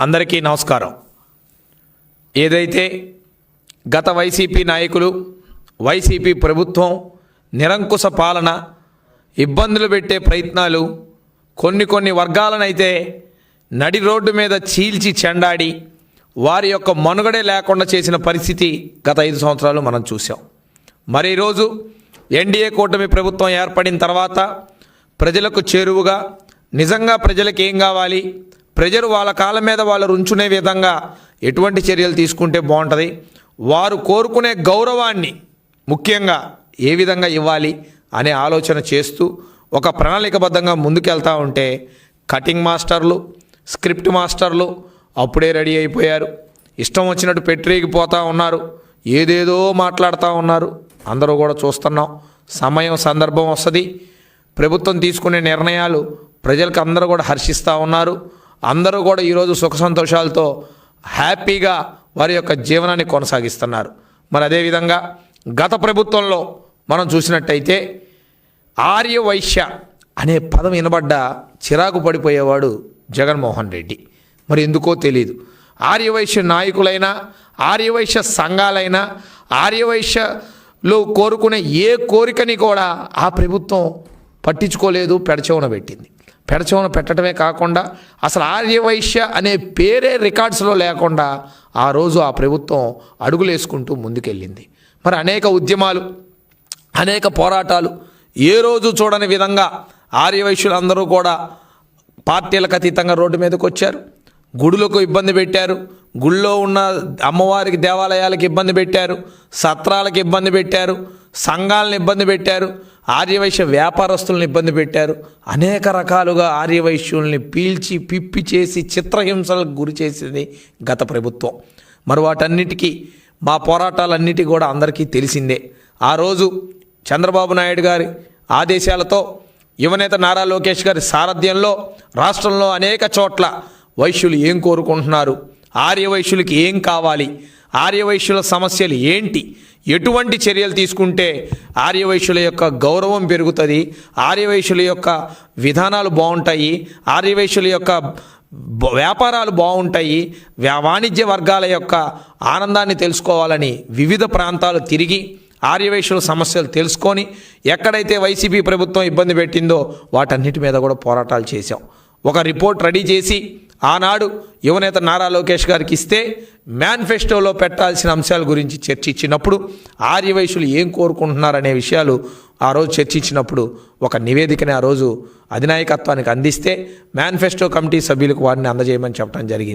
అందరికీ నమస్కారం. ఏదైతే గత వైసీపీ నాయకులు, వైసీపీ ప్రభుత్వం నిరంకుశ పాలన, ఇబ్బందులు పెట్టే ప్రయత్నాలు, కొన్ని వర్గాలనైతే నడి రోడ్డు మీద చీల్చి చెండాడి వారి యొక్క మనుగడే లేకుండా చేసిన పరిస్థితి గత 5 సంవత్సరాలు మనం చూసాం. మరి ఈరోజు ఎన్డీఏ కూటమి ప్రభుత్వం ఏర్పడిన తర్వాత ప్రజలకు చేరువుగా నిజంగా ప్రజలకు ఏం కావాలి, ప్రజలు వాళ్ళ కాళ్ళ మీద వాళ్ళు రుంచునే విధంగా ఎటువంటి చర్యలు తీసుకుంటే బాగుంటుంది, వారు కోరుకునే గౌరవాన్ని ముఖ్యంగా ఏ విధంగా ఇవ్వాలి అనే ఆలోచన చేస్తూ ఒక ప్రణాళికబద్ధంగా ముందుకెళ్తూ ఉంటే కటింగ్ మాస్టర్లు, స్క్రిప్ట్ మాస్టర్లు అప్పుడే రెడీ అయిపోయారు. ఇష్టం వచ్చినట్టు పెట్టిరేగిపోతూ ఉన్నారు, ఏదేదో మాట్లాడుతూ ఉన్నారు. అందరూ కూడా చూస్తున్నాం. సమయం సందర్భం వస్తుంది, ప్రభుత్వం తీసుకునే నిర్ణయాలు ప్రజలకు అందరూ కూడా హర్షిస్తూ ఉన్నారు. అందరూ కూడా ఈరోజు సుఖ సంతోషాలతో హ్యాపీగా వారి యొక్క జీవనాన్ని కొనసాగిస్తున్నారు. మరి అదేవిధంగా గత ప్రభుత్వంలో మనం చూసినట్టయితే ఆర్యవైశ్య అనే పదం వినబడ్డ చిరాకు పడిపోయేవాడు జగన్మోహన్ రెడ్డి. మరి ఎందుకో తెలియదు. ఆర్యవైశ్య నాయకులైనా, ఆర్యవైశ్య సంఘాలైనా, ఆర్యవైశ్యలో కోరుకునే ఏ కోరికని కూడా ఆ ప్రభుత్వం పట్టించుకోలేదు, పెడచెవున పెట్టింది. పెడచెవున పెట్టడమే కాకుండా అసలు ఆర్యవైశ్య అనే పేరే రికార్డ్స్లో లేకుండా ఆ రోజు ఆ ప్రభుత్వం అడుగులేసుకుంటూ ముందుకెళ్ళింది. మరి అనేక ఉద్యమాలు, అనేక పోరాటాలు, ఏ రోజు చూడని విధంగా ఆర్యవైశ్యులందరూ కూడా పార్టీలకు అతీతంగా రోడ్డు మీదకి వచ్చారు. గుడులకు ఇబ్బంది పెట్టారు, గుళ్ళో ఉన్న అమ్మవారికి దేవాలయాలకు ఇబ్బంది పెట్టారు, సత్రాలకు ఇబ్బంది పెట్టారు, సంఘాలను ఇబ్బంది పెట్టారు, ఆర్యవైశ్య వ్యాపారస్తులను ఇబ్బంది పెట్టారు. అనేక రకాలుగా ఆర్యవైశ్యుల్ని పీల్చి పిప్పి చేసి చిత్రహింసలకు గురి చేసింది గత ప్రభుత్వం. మరి వాటన్నిటికీ మా పోరాటాలన్నిటి కూడా అందరికీ తెలిసిందే. ఆ రోజు చంద్రబాబు నాయుడు గారి ఆదేశాలతో యువనేత నారా లోకేష్ గారి సారథ్యంలో రాష్ట్రంలో అనేక చోట్ల వైశ్యులు ఏం కోరుకుంటున్నారు, ఆర్యవైశ్యులకి ఏం కావాలి, ఆర్యవైశ్యుల సమస్యలు ఏంటి, ఎటువంటి చర్యలు తీసుకుంటే ఆర్యవైశ్యుల యొక్క గౌరవం పెరుగుతుంది, ఆర్యవైశ్యుల యొక్క విధానాలు బాగుంటాయి, ఆర్యవైశ్యుల యొక్క వ్యాపారాలు బాగుంటాయి, వాణిజ్య వర్గాల యొక్క ఆనందాన్ని తెలుసుకోవాలని వివిధ ప్రాంతాలు తిరిగి ఆర్యవైశ్యుల సమస్యలు తెలుసుకొని ఎక్కడైతే వైసీపీ ప్రభుత్వం ఇబ్బంది పెట్టిందో వాటన్నిటి మీద కూడా పోరాటాలు చేశాం. ఒక రిపోర్ట్ రెడీ చేసి ఆనాడు యువనేత నారా లోకేష్ గారికి ఇస్తే మేనిఫెస్టోలో పెట్టాల్సిన అంశాల గురించి చర్చించినప్పుడు ఆర్యవైశ్యులు ఏం కోరుకుంటున్నారనే విషయాలు ఆ రోజు చర్చించినప్పుడు ఒక నివేదికని ఆ రోజు అధినాయకత్వానికి అందిస్తే మేనిఫెస్టో కమిటీ సభ్యులకు వారిని అందజేయమని చెప్పడం జరిగింది.